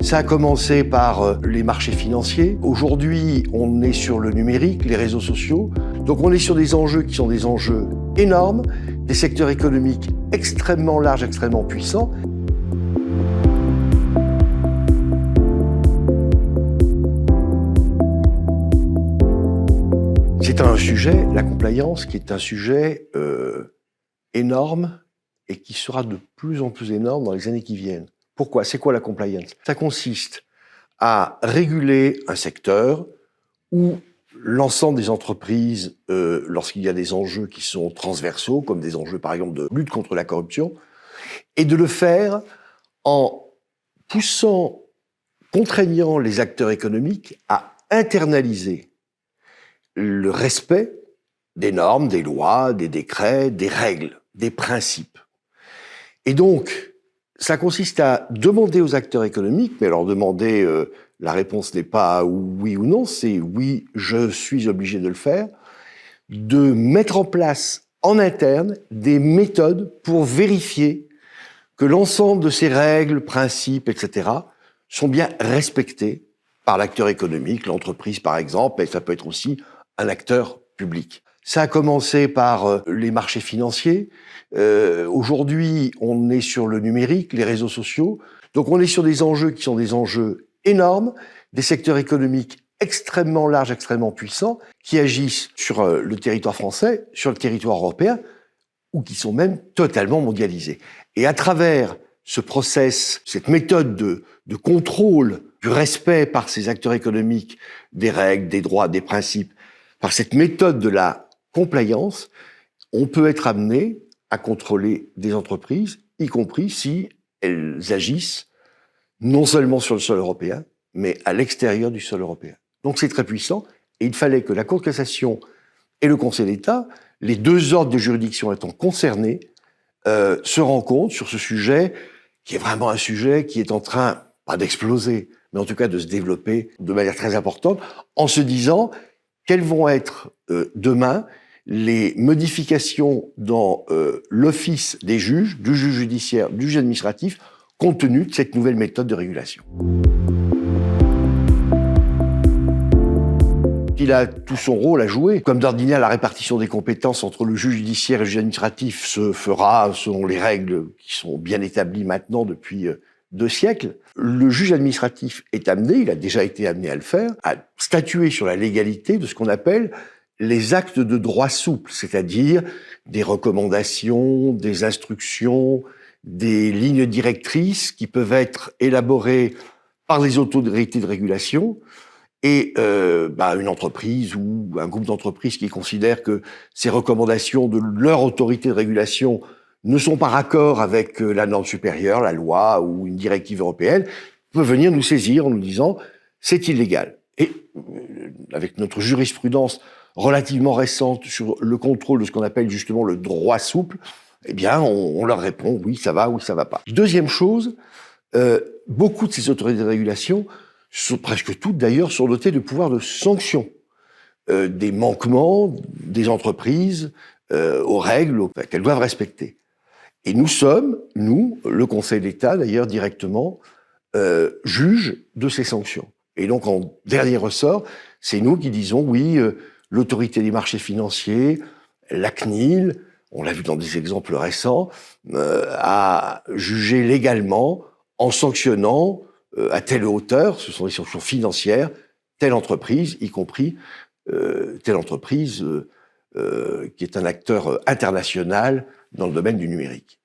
Ça a commencé par les marchés financiers. Aujourd'hui, on est sur le numérique, les réseaux sociaux. Donc on est sur des enjeux qui sont des enjeux énormes, des secteurs économiques extrêmement larges, extrêmement puissants. C'est un sujet, la compliance, qui est un sujet énorme et qui sera de plus en plus énorme dans les années qui viennent. Pourquoi? C'est quoi la compliance? Ça consiste à réguler un secteur où l'ensemble des entreprises, lorsqu'il y a des enjeux qui sont transversaux, comme des enjeux par exemple de lutte contre la corruption, et de le faire en poussant, contraignant les acteurs économiques à internaliser le respect des normes, des lois, des décrets, des règles, des principes. Et donc, ça consiste à demander aux acteurs économiques, mais leur demander, la réponse n'est pas oui ou non, c'est oui, je suis obligé de le faire, de mettre en place en interne des méthodes pour vérifier que l'ensemble de ces règles, principes, etc., sont bien respectés par l'acteur économique, l'entreprise par exemple, et ça peut être aussi un acteur public. Ça a commencé par les marchés financiers. Aujourd'hui, on est sur le numérique, les réseaux sociaux. Donc on est sur des enjeux qui sont des enjeux énormes, des secteurs économiques extrêmement larges, extrêmement puissants, qui agissent sur le territoire français, sur le territoire européen, ou qui sont même totalement mondialisés. Et à travers ce process, cette méthode de contrôle du respect par ces acteurs économiques des règles, des droits, des principes, par cette méthode de la compliance, on peut être amené à contrôler des entreprises, y compris si elles agissent non seulement sur le sol européen, mais à l'extérieur du sol européen. Donc c'est très puissant, et il fallait que la Cour de cassation et le Conseil d'État, les deux ordres de juridiction étant concernés, se rencontrent sur ce sujet, qui est vraiment un sujet qui est en train, pas d'exploser, mais en tout cas de se développer de manière très importante, en se disant quelles vont être demain les modifications dans l'office des juges, du juge judiciaire, du juge administratif, compte tenu de cette nouvelle méthode de régulation. Il a tout son rôle à jouer. Comme d'ordinaire, la répartition des compétences entre le juge judiciaire et le juge administratif se fera selon les règles qui sont bien établies maintenant depuis 2 siècles. Le juge administratif est amené, il a déjà été amené à le faire, à statuer sur la légalité de ce qu'on appelle les actes de droit souple, c'est-à-dire des recommandations, des instructions, des lignes directrices qui peuvent être élaborées par les autorités de régulation et une entreprise ou un groupe d'entreprises qui considère que ces recommandations de leur autorité de régulation ne sont pas raccord avec la norme supérieure, la loi ou une directive européenne, peut venir nous saisir en nous disant c'est illégal. Et avec notre jurisprudence relativement récente sur le contrôle de ce qu'on appelle justement le droit souple, eh bien on leur répond oui ça va pas. Deuxième chose, beaucoup de ces autorités de régulation, presque toutes d'ailleurs, sont dotées de pouvoirs de sanction des manquements des entreprises aux règles qu'elles doivent respecter. Et nous sommes, le Conseil d'État d'ailleurs directement, juge de ces sanctions. Et donc en dernier ressort, c'est nous qui disons oui, l'autorité des marchés financiers, la CNIL, on l'a vu dans des exemples récents, a jugé légalement en sanctionnant à telle hauteur, ce sont des sanctions financières, telle entreprise, y compris telle entreprise qui est un acteur international dans le domaine du numérique.